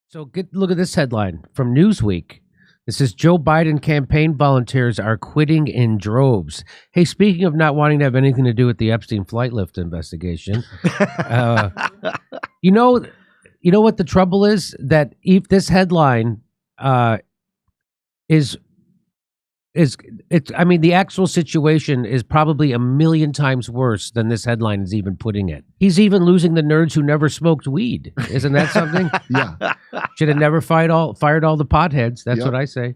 So look at this headline from Newsweek. This is Joe Biden campaign volunteers are quitting in droves. Hey, speaking of not wanting to have anything to do with the Epstein flight lift investigation, uh, you know, you know what the trouble is? That if this headline is it's I mean the actual situation is probably a million times worse than this headline is even putting it. He's even losing the nerds who never smoked weed. Isn't that something? Yeah. Should have never fired all the potheads. That's what I say.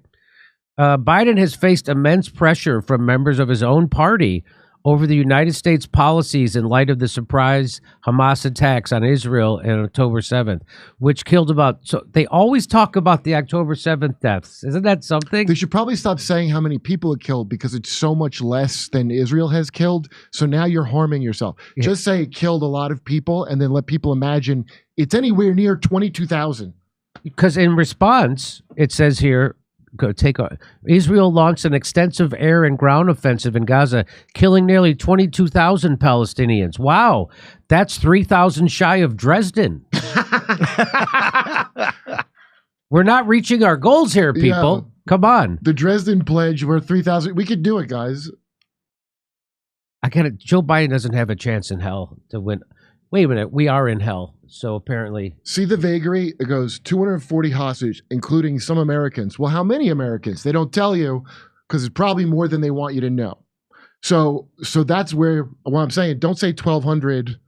Biden has faced immense pressure from members of his own party over the United States policies in light of the surprise Hamas attacks on Israel on October 7th, which killed so they always talk about the October 7th deaths. Isn't that something? They should probably stop saying how many people it killed because it's so much less than Israel has killed. So now you're harming yourself. Yeah. Just say it killed a lot of people and then let people imagine it's anywhere near 22,000. Because in response, it says here, Israel launched an extensive air and ground offensive in Gaza, killing nearly 22,000 Palestinians. Wow, that's 3,000 shy of Dresden. We're not reaching our goals here, people. Yeah. Come on. The Dresden Pledge, we're 3,000. We could do it, guys. I get it. Joe Biden doesn't have a chance in hell to win. Wait a minute, we are in hell. So apparently... See the vagary? It goes 240 hostage, including some Americans. Well, how many Americans? They don't tell you because it's probably more than they want you to know. So that's where, what I'm saying, don't say 1,200.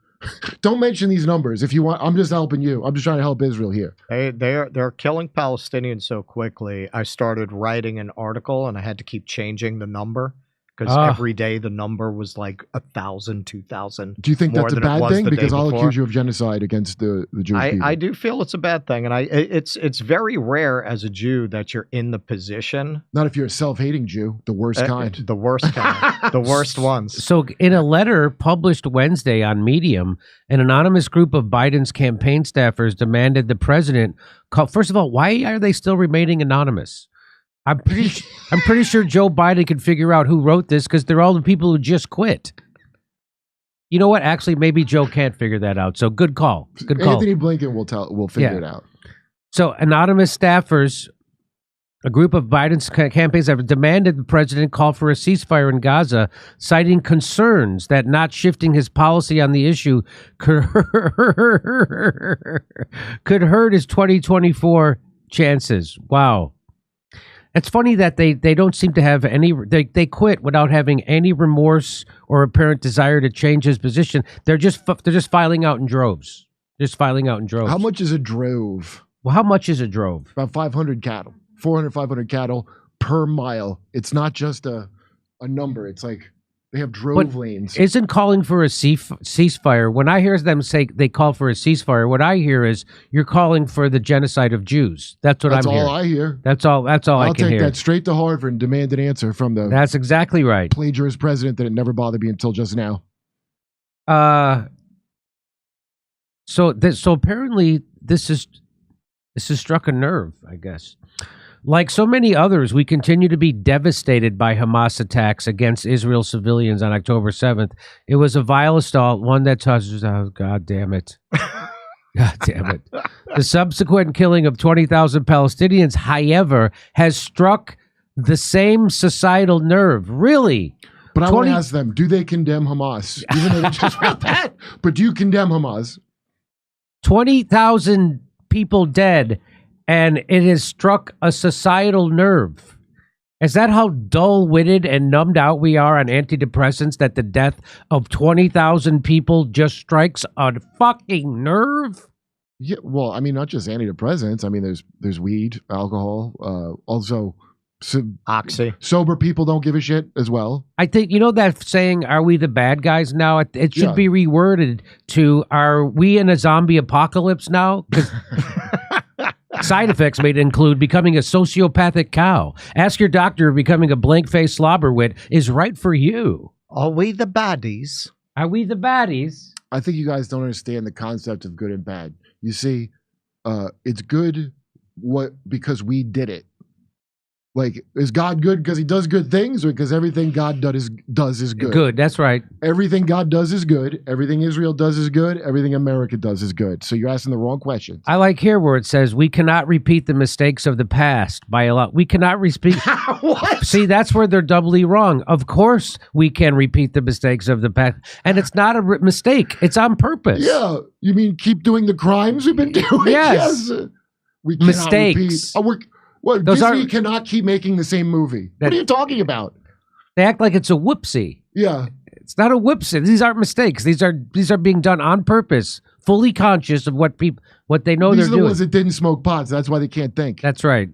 Don't mention these numbers if you want. I'm just helping you. I'm just trying to help Israel here. They're killing Palestinians so quickly. I started writing an article and I had to keep changing the number. Because every day the number was like 1,000, 2,000. Do you think that's a bad thing? Because I'll accuse you of genocide against the Jewish people. I do feel it's a bad thing, and it's very rare as a Jew that you're in the position. Not if you're a self-hating Jew, the worst kind. The worst kind, the worst ones. So, in a letter published Wednesday on Medium, an anonymous group of Biden's campaign staffers demanded the president call. First of all, why are they still remaining anonymous? I'm pretty sure Joe Biden can figure out who wrote this because they're all the people who just quit. You know what? Actually, maybe Joe can't figure that out. So good call. Good call. Anthony Blinken will figure it out. So anonymous staffers, a group of Biden's campaigns have demanded the president call for a ceasefire in Gaza, citing concerns that not shifting his policy on the issue could hurt his 2024 chances. Wow. It's funny that they don't seem to have any. They quit without having any remorse or apparent desire to change his position. They're just filing out in droves. Just filing out in droves. How much is a drove? Well, how much is a drove? About 500 cattle, 400, 500 cattle per mile. It's not just a number. It's like they have drove lanes. Isn't calling for a ceasefire? When I hear them say they call for a ceasefire, what I hear is you're calling for the genocide of Jews. That's what I'm hearing. That's all I hear. That's all I can hear. I'll take that straight to Harvard and demand an answer from the. That's exactly right. Plagiarist president that it never bothered me until just now. So apparently this has struck a nerve, I guess. Like so many others, we continue to be devastated by Hamas attacks against Israel civilians on October 7th. It was a vile assault, one that touches... Oh, God damn it. God damn it. The subsequent killing of 20,000 Palestinians, however, has struck the same societal nerve. Really? But I want to ask them, do they condemn Hamas? Even though they just wrote that. But do you condemn Hamas? 20,000 people dead... And it has struck a societal nerve. Is that how dull-witted and numbed out we are on antidepressants that the death of 20,000 people just strikes a fucking nerve? Yeah, well, I mean, not just antidepressants. I mean, there's weed, alcohol, also oxy. Sober people don't give a shit as well. I think, you know that saying, are we the bad guys now? It should be reworded to, are we in a zombie apocalypse now? Because... Side effects may include becoming a sociopathic cow. Ask your doctor if becoming a blank-faced slobberwit is right for you. Are we the baddies? Are we the baddies? I think you guys don't understand the concept of good and bad. You see, it's good because we did it. Like, is God good because he does good things, or because everything God does is good? Good. That's right. Everything God does is good. Everything Israel does is good. Everything America does is good. So you're asking the wrong questions. I like here where it says we cannot repeat the mistakes of the past by a lot. We cannot repeat. What? See, that's where they're doubly wrong. Of course, we can repeat the mistakes of the past, and it's not a mistake. It's on purpose. Yeah. You mean keep doing the crimes we've been doing? Yes. We cannot Mistakes. repeat. Those Disney cannot keep making the same movie. What are you talking about? They act like it's a whoopsie. Yeah. It's not a whoopsie. These aren't mistakes. These are being done on purpose, fully conscious of what they know These they're are the doing. ones that didn't smoke pot, so that's why they can't think. That's right.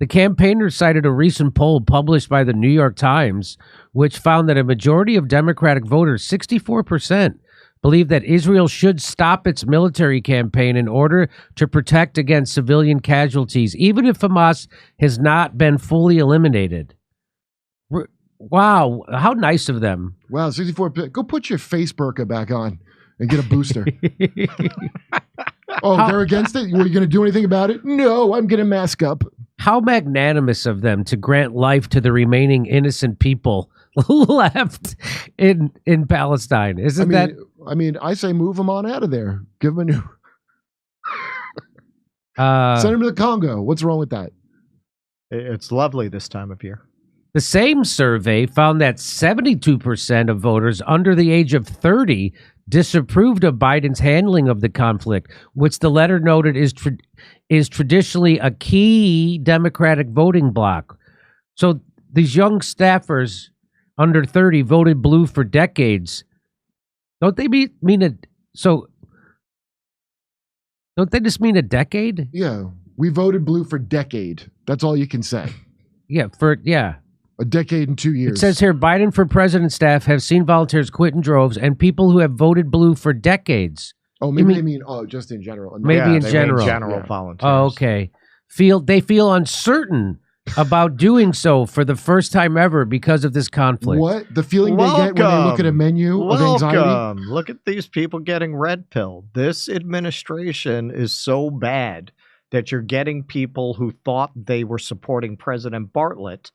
The campaigners cited a recent poll published by the New York Times, which found that a majority of Democratic voters, 64%, believe that Israel should stop its military campaign in order to protect against civilian casualties, even if Hamas has not been fully eliminated. Wow, how nice of them. Wow, 64. Go put your face burqa back on and get a booster. They're against it? Were you going to do anything about it? No, I'm going to mask up. How magnanimous of them to grant life to the remaining innocent people left in Palestine. Isn't that? I mean, I say move them on out of there. Give them a new. Send them to the Congo. What's wrong with that? It's lovely this time of year. The same survey found that 72% of voters under the age of 30 disapproved of Biden's handling of the conflict, which the letter noted is traditionally a key Democratic voting bloc. So these young staffers under 30 voted blue for decades. Don't they mean it? So don't they just mean a decade? Yeah, we voted blue for decade. That's all you can say. Yeah, A decade and 2 years. It says here, Biden for president staff have seen volunteers quit in droves and people who have voted blue for decades. Oh, maybe they mean just in general. Maybe in general. General volunteers. Oh, okay. They feel uncertain about doing so for the first time ever because of this conflict. What? The feeling they get when they look at a menu of anxiety? Look at these people getting red pilled. This administration is so bad that you're getting people who thought they were supporting President Bartlett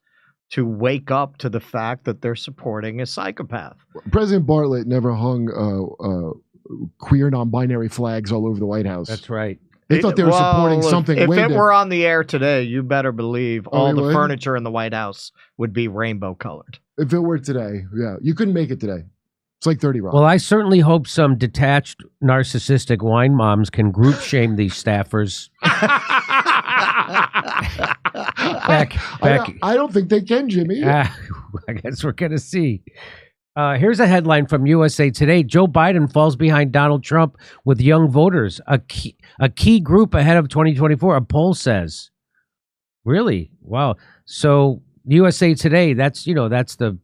to wake up to the fact that they're supporting a psychopath. President Bartlett never hung queer non-binary flags all over the White House. That's right. They thought they were supporting something. If it were on the air today, you better believe all the furniture in the White House would be rainbow colored. If it were today, yeah. You couldn't make it today. It's like 30 Rock. Well, I certainly hope some detached, narcissistic wine moms can group shame these staffers. I don't think they can, Jimmy. I guess we're going to see. Here's a headline from USA Today. Joe Biden falls behind Donald Trump with young voters, a key group ahead of 2024, a poll says. Really? Wow. So USA Today, that's the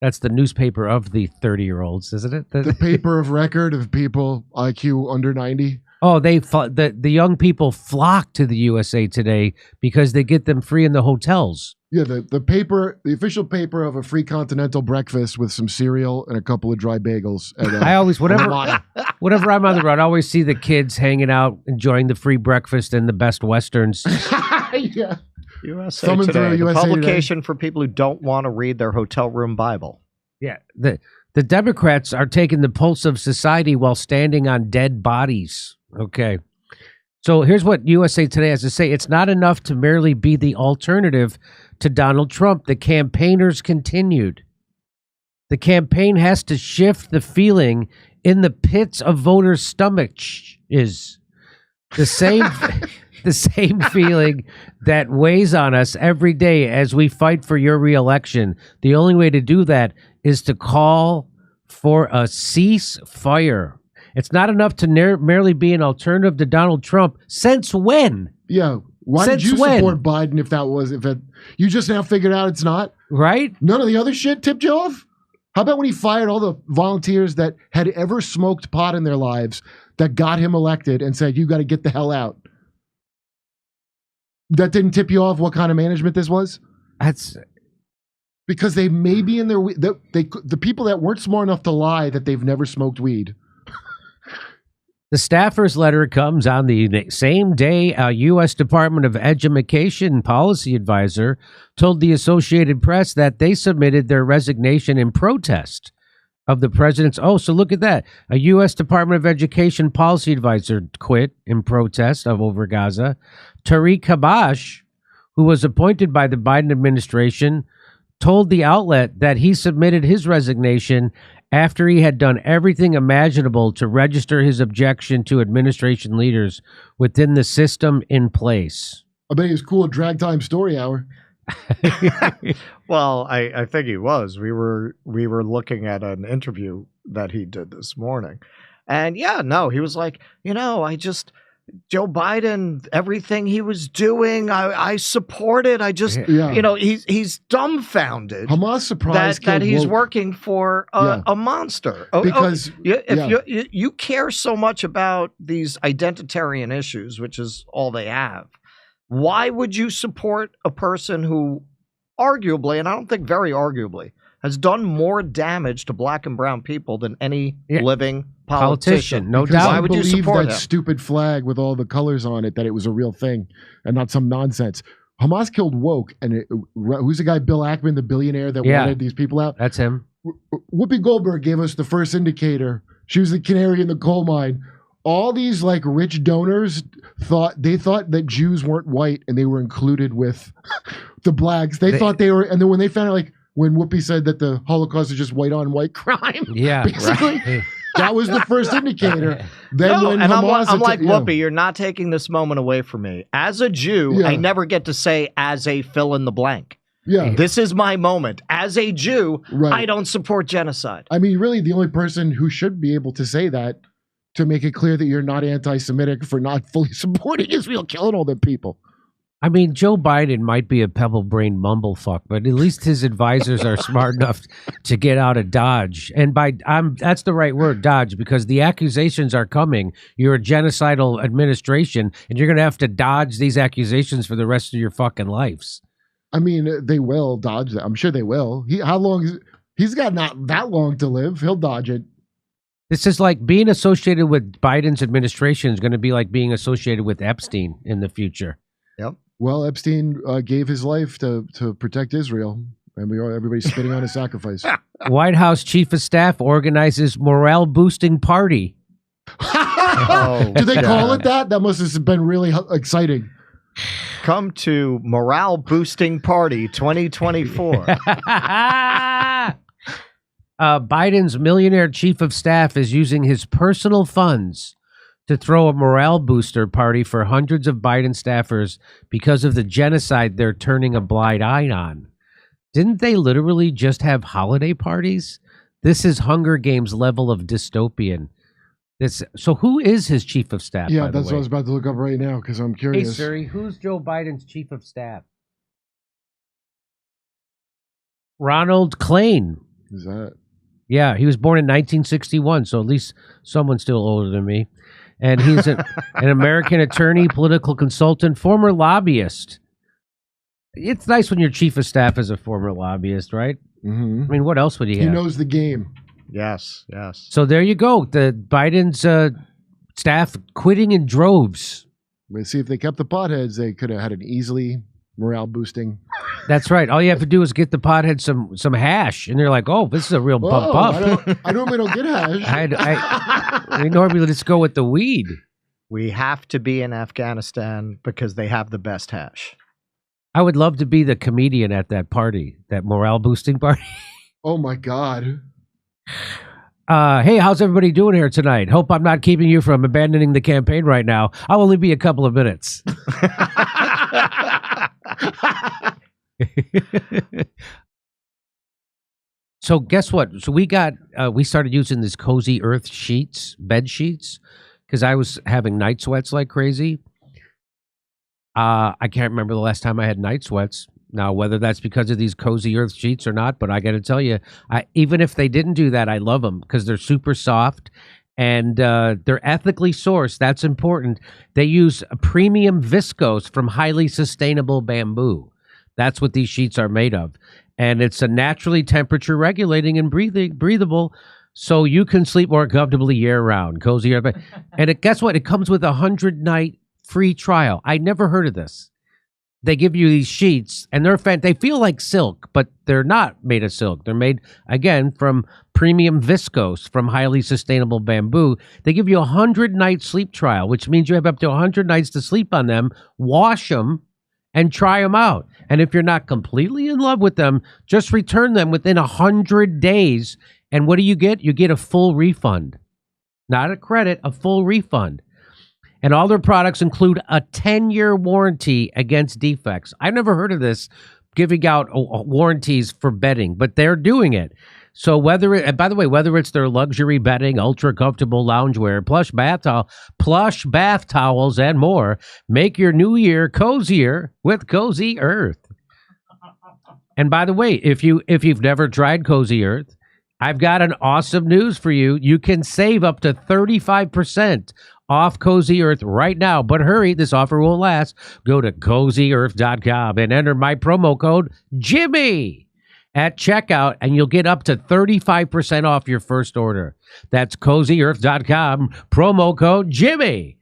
newspaper of the 30-year-olds, isn't it? The paper of record of people IQ under 90. Oh, the young people flock to the USA Today because they get them free in the hotels. Yeah, the official paper of a free continental breakfast with some cereal and a couple of dry bagels. I always, whenever I'm on the road, I always see the kids hanging out, enjoying the free breakfast and the best Westerns. Yeah. USA Today, the publication for people who don't want to read their hotel room Bible. Yeah, the Democrats are taking the pulse of society while standing on dead bodies. Okay. So here's what USA Today has to say. It's not enough to merely be the alternative to Donald Trump. The campaigners continued. The campaign has to shift the feeling in the pits of voters' stomachs is the same the same feeling that weighs on us every day as we fight for your reelection. The only way to do that is to call for a ceasefire. It's not enough to merely be an alternative to Donald Trump. Since when? Yeah. Why did you support Biden if you just now figured out it's not? Right? None of the other shit tipped you off? How about when he fired all the volunteers that had ever smoked pot in their lives that got him elected and said, you got to get the hell out? That didn't tip you off what kind of management this was? That's because they may be in their the people that weren't smart enough to lie that they've never smoked weed. The staffer's letter comes on the same day a U.S. Department of Education policy advisor told the Associated Press that they submitted their resignation in protest of the president's. Oh, so look at that. A U.S. Department of Education policy advisor quit in protest of over Gaza. Tariq Habash, who was appointed by the Biden administration, told the outlet that he submitted his resignation after he had done everything imaginable to register his objection to administration leaders within the system in place. I bet he was cool at Drag Time Story Hour. Well, I think he was. We were looking at an interview that he did this morning. And yeah, no, he was like, Joe Biden, everything he was doing, I support it. I just, he's dumbfounded. Hamas surprised that he's woke. working for a monster. Because you care so much about these identitarian issues, which is all they have, why would you support a person who arguably, and I don't think very arguably, has done more damage to black and brown people than any living politician? No Because doubt. Why would you believe support that him? stupid flag with all the colors on it, that it was a real thing and not some nonsense? Hamas killed woke, and who's the guy, Bill Ackman, the billionaire that wanted these people out? That's him. Whoopi Goldberg gave us the first indicator. She was the canary in the coal mine. All these like rich donors thought that Jews weren't white and they were included with the blacks. They thought they were, and then when they found out, like when Whoopi said that the Holocaust is just white on white crime, basically, Right. that was the first indicator. Then when and Hamas I'm like, atta- Whoopi, you're not taking this moment away from me. As a Jew, I never get to say as a fill in the blank. Yeah. This is my moment. As a Jew, Right. I don't support genocide. I mean, really, the only person who should be able to say that, to make it clear that you're not anti-Semitic for not fully supporting Israel killing all the people. I mean, Joe Biden might be a pebble-brained mumblefuck, but at least his advisors are smart enough to get out of Dodge. And that's the right word, Dodge, because the accusations are coming. You're a genocidal administration, and you're going to have to dodge these accusations for the rest of your fucking lives. I mean, they will dodge that. I'm sure they will. He's got not that long to live. He'll dodge it. This is like being associated with Biden's administration is going to be like being associated with Epstein in the future. Yep. Well, Epstein gave his life to protect Israel, and everybody's spitting on his sacrifice. White House Chief of Staff organizes morale-boosting party. Do they call it that? That must have been really exciting. Come to Morale Boosting Party 2024. Biden's millionaire chief of staff is using his personal funds to throw a morale booster party for hundreds of Biden staffers because of the genocide they're turning a blind eye on. Didn't they literally just have holiday parties? This is Hunger Games level of dystopian. So who is his chief of staff? Yeah, by the that's what I way? was about to look up right now because I'm Hey, curious. Siri, who's Joe Biden's chief of staff? Ronald Klain. Is that? Yeah, he was born in 1961, so at least someone's still older than me. And he's an American attorney, political consultant, former lobbyist. It's nice when your chief of staff is a former lobbyist, right? Mm-hmm. I mean, what else would he He have? knows the game. Yes. So there you go. The Biden's staff quitting in droves. Let's see if they kept the potheads. They could have had an easily morale boosting. That's right. All you have to do is get the pothead some hash, and they're like, "Oh, this is a real bump up." I normally don't get hash. We normally just go with the weed. We have to be in Afghanistan because they have the best hash. I would love to be the comedian at that party, that morale boosting party. Oh my God. Hey, how's everybody doing here tonight? Hope I'm not keeping you from abandoning the campaign right now. I'll only be a couple of minutes. So guess what? So we started using these Cozy Earth sheets, bed sheets, because I was having night sweats like crazy. I can't remember the last time I had night sweats. Now, whether that's because of these Cozy Earth sheets or not, but I got to tell you, even if they didn't do that, I love them because they're super soft and they're ethically sourced. That's important. They use a premium viscose from highly sustainable bamboo. That's what these sheets are made of. And it's a naturally temperature regulating and breathable so you can sleep more comfortably year round. Cozy Earth. And guess what? It comes with a 100-night free trial. I never heard of this. They give you these sheets, and they feel like silk, but they're not made of silk. They're made, again, from premium viscose, from highly sustainable bamboo. They give you a 100-night sleep trial, which means you have up to 100 nights to sleep on them, wash them, and try them out. And if you're not completely in love with them, just return them within 100 days. And what do you get? You get a full refund. Not a credit, a full refund. And all their products include a 10-year warranty against defects. I've never heard of this, giving out warranties for bedding, but they're doing it. So by the way, whether it's their luxury bedding, ultra comfortable loungewear, plush bath towels, and more, make your new year cozier with Cozy Earth. And by the way, if you've never tried Cozy Earth, I've got an awesome news for you. You can save up to 35% off Cozy Earth right now. But hurry, this offer won't last. Go to CozyEarth.com and enter my promo code Jimmy at checkout, and you'll get up to 35% off your first order. That's CozyEarth.com, promo code Jimmy.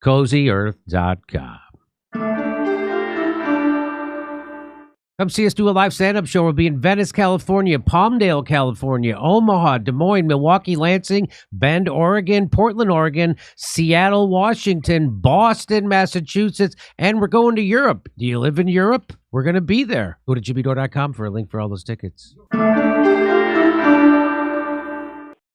CozyEarth.com. Come see us do a live stand-up show. We'll be in Venice, California, Palmdale, California, Omaha, Des Moines, Milwaukee, Lansing, Bend, Oregon, Portland, Oregon, Seattle, Washington, Boston, Massachusetts, and we're going to Europe. Do you live in Europe? We're going to be there. Go to jimmydore.com for a link for all those tickets.